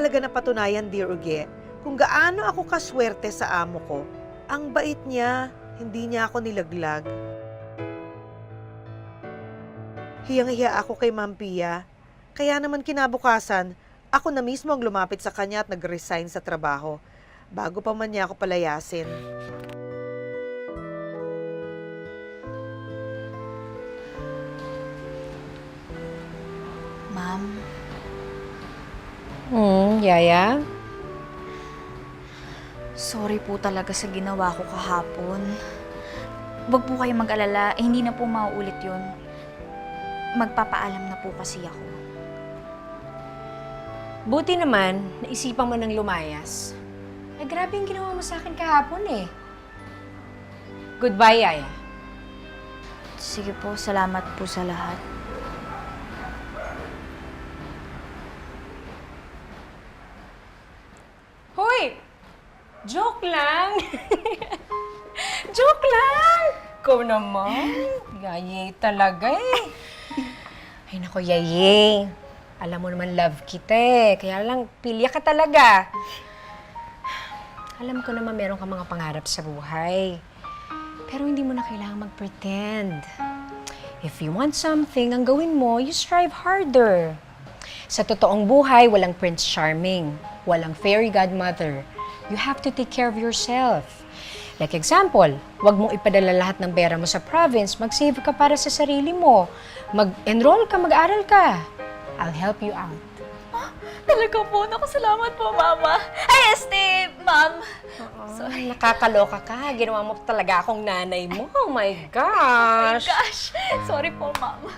talaga napatunayan, Dear Uge, kung gaano ako kaswerte sa amo ko. Ang bait niya, hindi niya ako nilaglag. Hiyang-hiya ako kay Ma'am Pia. Kaya naman kinabukasan, ako na mismo ang lumapit sa kanya at nag-resign sa trabaho, bago pa man niya ako palayasin. Ma'am, Yaya? sorry po talaga sa ginawa ko kahapon. Huwag po kayong mag-alala, hindi na po mauulit yun. Magpapaalam na po kasi ako. Buti naman, naisipan mo ng lumayas. Eh, grabe yung ginawa mo sa akin kahapon eh. Goodbye, Yaya. Sige po, salamat po sa lahat. Hoy! Joke lang! Joke lang! Ikaw naman. Yaye talaga eh. Ay nako, Yaye. Alam mo naman love kita eh. Kaya lang, pilya ka talaga. Alam ko naman meron ka mga pangarap sa buhay. Pero hindi mo na kailangan mag-pretend. If you want something, ang gawin mo, you strive harder. Sa totoong buhay, walang Prince Charming. Walang fairy godmother. You have to take care of yourself. Like example, wag mong ipadala lahat ng pera mo sa province, mag-save ka para sa sarili mo. Mag-enroll ka, mag-aral ka. I'll help you out. Talaga po, naku, salamat po, Mama. Ay, Ma'am. Sorry. Nakakaloka ka. Ginawa mo talaga akong nanay mo. Oh my gosh. Gosh, sorry po, Ma'am.